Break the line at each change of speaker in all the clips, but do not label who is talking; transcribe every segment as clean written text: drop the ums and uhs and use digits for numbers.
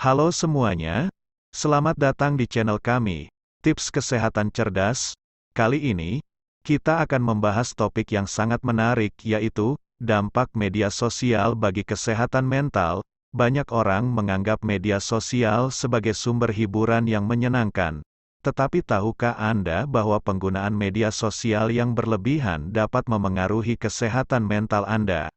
Halo semuanya, selamat datang di channel kami, Tips Kesehatan Cerdas. Kali ini, kita akan membahas topik yang sangat menarik yaitu, dampak media sosial bagi kesehatan mental. Banyak orang menganggap media sosial sebagai sumber hiburan yang menyenangkan. Tetapi tahukah Anda bahwa penggunaan media sosial yang berlebihan dapat memengaruhi kesehatan mental Anda?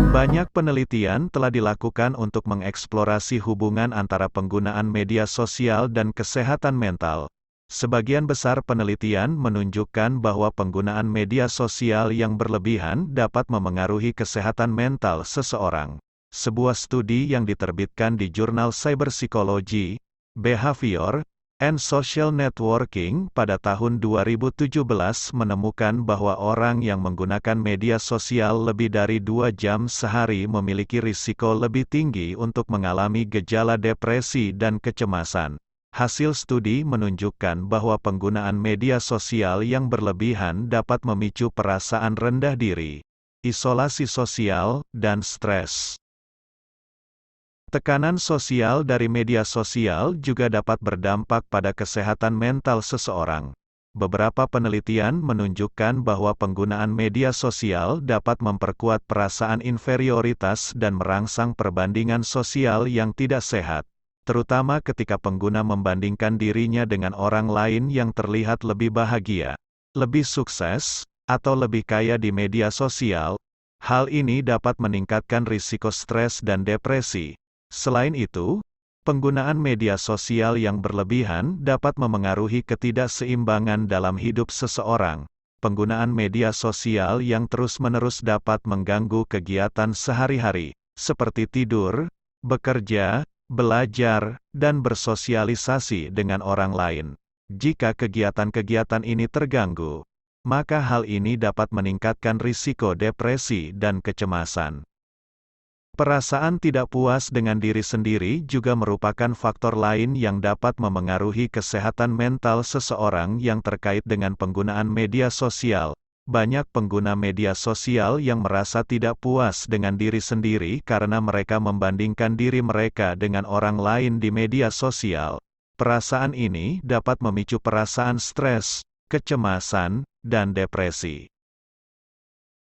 Banyak penelitian telah dilakukan untuk mengeksplorasi hubungan antara penggunaan media sosial dan kesehatan mental. Sebagian besar penelitian menunjukkan bahwa penggunaan media sosial yang berlebihan dapat memengaruhi kesehatan mental seseorang. Sebuah studi yang diterbitkan di jurnal Cyberpsychology, Behavior, and Social Networking pada tahun 2017 menemukan bahwa orang yang menggunakan media sosial lebih dari 2 jam sehari memiliki risiko lebih tinggi untuk mengalami gejala depresi dan kecemasan. Hasil studi menunjukkan bahwa penggunaan media sosial yang berlebihan dapat memicu perasaan rendah diri, isolasi sosial, dan stres. Tekanan sosial dari media sosial juga dapat berdampak pada kesehatan mental seseorang. Beberapa penelitian menunjukkan bahwa penggunaan media sosial dapat memperkuat perasaan inferioritas dan merangsang perbandingan sosial yang tidak sehat, terutama ketika pengguna membandingkan dirinya dengan orang lain yang terlihat lebih bahagia, lebih sukses, atau lebih kaya di media sosial. Hal ini dapat meningkatkan risiko stres dan depresi. Selain itu, penggunaan media sosial yang berlebihan dapat memengaruhi ketidakseimbangan dalam hidup seseorang. Penggunaan media sosial yang terus-menerus dapat mengganggu kegiatan sehari-hari, seperti tidur, bekerja, belajar, dan bersosialisasi dengan orang lain. Jika kegiatan-kegiatan ini terganggu, maka hal ini dapat meningkatkan risiko depresi dan kecemasan. Perasaan tidak puas dengan diri sendiri juga merupakan faktor lain yang dapat memengaruhi kesehatan mental seseorang yang terkait dengan penggunaan media sosial. Banyak pengguna media sosial yang merasa tidak puas dengan diri sendiri karena mereka membandingkan diri mereka dengan orang lain di media sosial. Perasaan ini dapat memicu perasaan stres, kecemasan, dan depresi.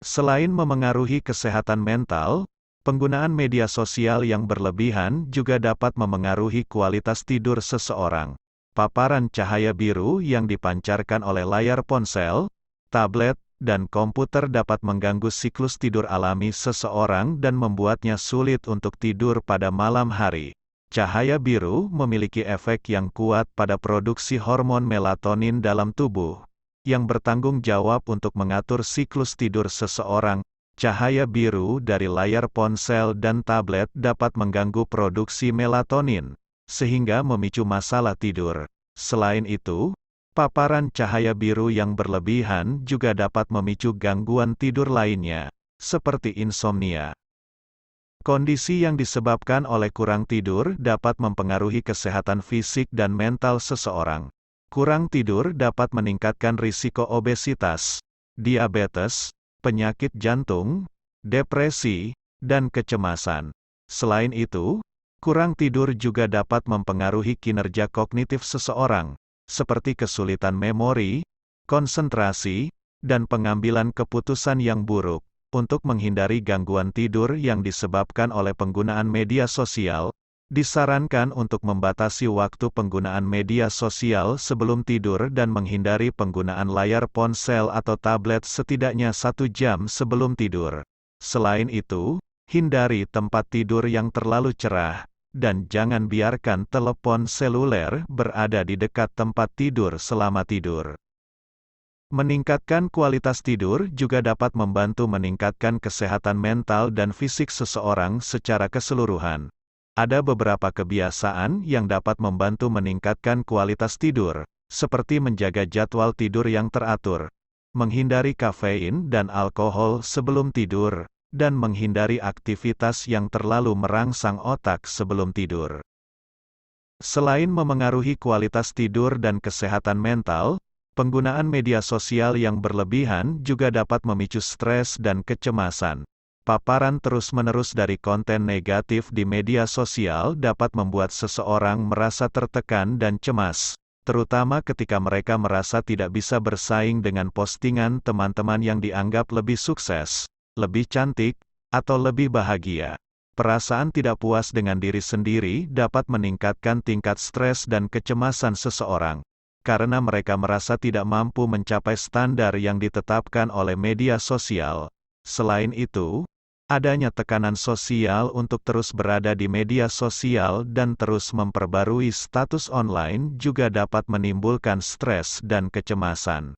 Selain memengaruhi kesehatan mental, penggunaan media sosial yang berlebihan juga dapat memengaruhi kualitas tidur seseorang. Paparan cahaya biru yang dipancarkan oleh layar ponsel, tablet, dan komputer dapat mengganggu siklus tidur alami seseorang dan membuatnya sulit untuk tidur pada malam hari. Cahaya biru memiliki efek yang kuat pada produksi hormon melatonin dalam tubuh, yang bertanggung jawab untuk mengatur siklus tidur seseorang. Cahaya biru dari layar ponsel dan tablet dapat mengganggu produksi melatonin, sehingga memicu masalah tidur. Selain itu, paparan cahaya biru yang berlebihan juga dapat memicu gangguan tidur lainnya, seperti insomnia. Kondisi yang disebabkan oleh kurang tidur dapat mempengaruhi kesehatan fisik dan mental seseorang. Kurang tidur dapat meningkatkan risiko obesitas, diabetes, penyakit jantung, depresi, dan kecemasan. Selain itu, kurang tidur juga dapat mempengaruhi kinerja kognitif seseorang, seperti kesulitan memori, konsentrasi, dan pengambilan keputusan yang buruk. Untuk menghindari gangguan tidur yang disebabkan oleh penggunaan media sosial, disarankan untuk membatasi waktu penggunaan media sosial sebelum tidur dan menghindari penggunaan layar ponsel atau tablet setidaknya 1 jam sebelum tidur. Selain itu, hindari tempat tidur yang terlalu cerah, dan jangan biarkan telepon seluler berada di dekat tempat tidur selama tidur. Meningkatkan kualitas tidur juga dapat membantu meningkatkan kesehatan mental dan fisik seseorang secara keseluruhan. Ada beberapa kebiasaan yang dapat membantu meningkatkan kualitas tidur, seperti menjaga jadwal tidur yang teratur, menghindari kafein dan alkohol sebelum tidur, dan menghindari aktivitas yang terlalu merangsang otak sebelum tidur. Selain memengaruhi kualitas tidur dan kesehatan mental, penggunaan media sosial yang berlebihan juga dapat memicu stres dan kecemasan. Paparan terus-menerus dari konten negatif di media sosial dapat membuat seseorang merasa tertekan dan cemas, terutama ketika mereka merasa tidak bisa bersaing dengan postingan teman-teman yang dianggap lebih sukses, lebih cantik, atau lebih bahagia. Perasaan tidak puas dengan diri sendiri dapat meningkatkan tingkat stres dan kecemasan seseorang, karena mereka merasa tidak mampu mencapai standar yang ditetapkan oleh media sosial. Selain itu, adanya tekanan sosial untuk terus berada di media sosial dan terus memperbarui status online juga dapat menimbulkan stres dan kecemasan.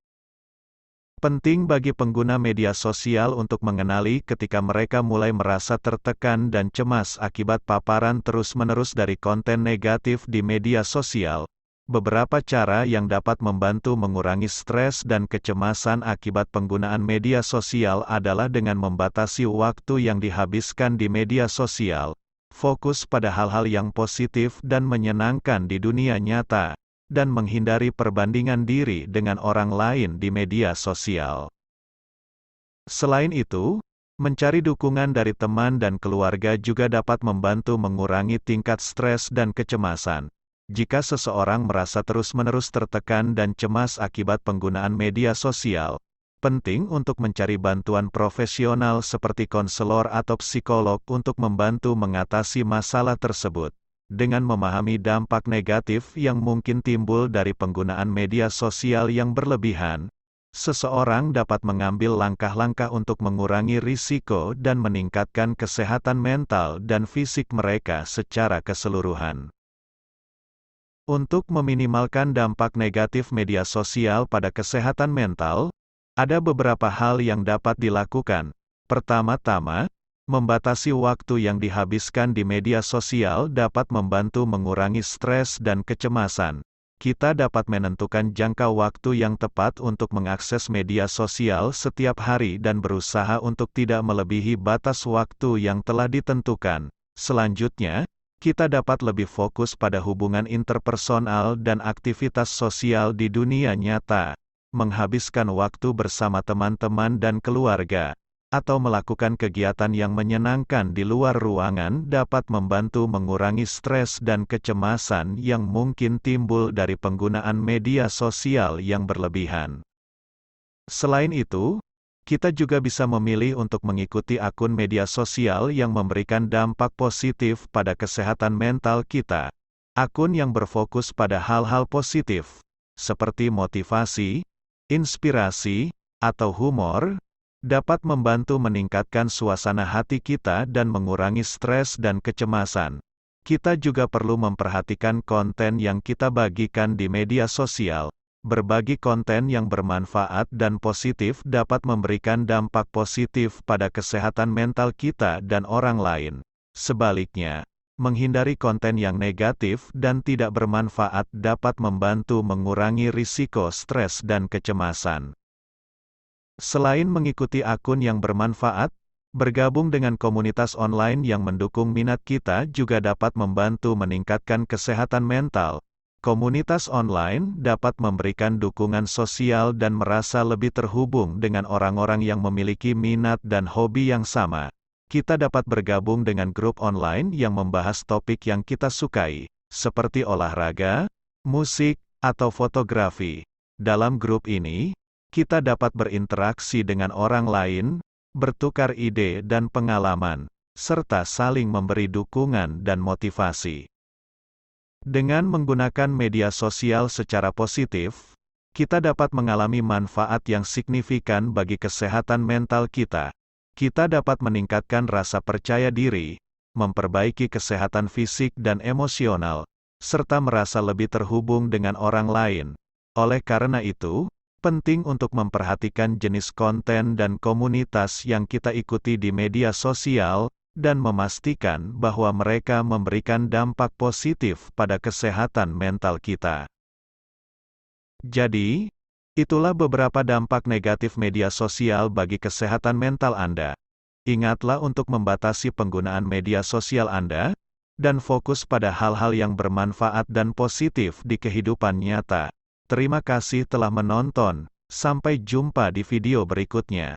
Penting bagi pengguna media sosial untuk mengenali ketika mereka mulai merasa tertekan dan cemas akibat paparan terus-menerus dari konten negatif di media sosial. Beberapa cara yang dapat membantu mengurangi stres dan kecemasan akibat penggunaan media sosial adalah dengan membatasi waktu yang dihabiskan di media sosial, fokus pada hal-hal yang positif dan menyenangkan di dunia nyata, dan menghindari perbandingan diri dengan orang lain di media sosial. Selain itu, mencari dukungan dari teman dan keluarga juga dapat membantu mengurangi tingkat stres dan kecemasan. Jika seseorang merasa terus-menerus tertekan dan cemas akibat penggunaan media sosial, penting untuk mencari bantuan profesional seperti konselor atau psikolog untuk membantu mengatasi masalah tersebut. Dengan memahami dampak negatif yang mungkin timbul dari penggunaan media sosial yang berlebihan, seseorang dapat mengambil langkah-langkah untuk mengurangi risiko dan meningkatkan kesehatan mental dan fisik mereka secara keseluruhan. Untuk meminimalkan dampak negatif media sosial pada kesehatan mental, ada beberapa hal yang dapat dilakukan. Pertama-tama, membatasi waktu yang dihabiskan di media sosial dapat membantu mengurangi stres dan kecemasan. Kita dapat menentukan jangka waktu yang tepat untuk mengakses media sosial setiap hari dan berusaha untuk tidak melebihi batas waktu yang telah ditentukan. Selanjutnya, kita dapat lebih fokus pada hubungan interpersonal dan aktivitas sosial di dunia nyata, menghabiskan waktu bersama teman-teman dan keluarga, atau melakukan kegiatan yang menyenangkan di luar ruangan dapat membantu mengurangi stres dan kecemasan yang mungkin timbul dari penggunaan media sosial yang berlebihan. Selain itu, kita juga bisa memilih untuk mengikuti akun media sosial yang memberikan dampak positif pada kesehatan mental kita. Akun yang berfokus pada hal-hal positif, seperti motivasi, inspirasi, atau humor, dapat membantu meningkatkan suasana hati kita dan mengurangi stres dan kecemasan. Kita juga perlu memperhatikan konten yang kita bagikan di media sosial. Berbagi konten yang bermanfaat dan positif dapat memberikan dampak positif pada kesehatan mental kita dan orang lain. Sebaliknya, menghindari konten yang negatif dan tidak bermanfaat dapat membantu mengurangi risiko stres dan kecemasan. Selain mengikuti akun yang bermanfaat, bergabung dengan komunitas online yang mendukung minat kita juga dapat membantu meningkatkan kesehatan mental. Komunitas online dapat memberikan dukungan sosial dan merasa lebih terhubung dengan orang-orang yang memiliki minat dan hobi yang sama. Kita dapat bergabung dengan grup online yang membahas topik yang kita sukai, seperti olahraga, musik, atau fotografi. Dalam grup ini, kita dapat berinteraksi dengan orang lain, bertukar ide dan pengalaman, serta saling memberi dukungan dan motivasi. Dengan menggunakan media sosial secara positif, kita dapat mengalami manfaat yang signifikan bagi kesehatan mental kita. Kita dapat meningkatkan rasa percaya diri, memperbaiki kesehatan fisik dan emosional, serta merasa lebih terhubung dengan orang lain. Oleh karena itu, penting untuk memperhatikan jenis konten dan komunitas yang kita ikuti di media sosial, dan memastikan bahwa mereka memberikan dampak positif pada kesehatan mental kita. Jadi, itulah beberapa dampak negatif media sosial bagi kesehatan mental Anda. Ingatlah untuk membatasi penggunaan media sosial Anda, dan fokus pada hal-hal yang bermanfaat dan positif di kehidupan nyata. Terima kasih telah menonton, sampai jumpa di video berikutnya.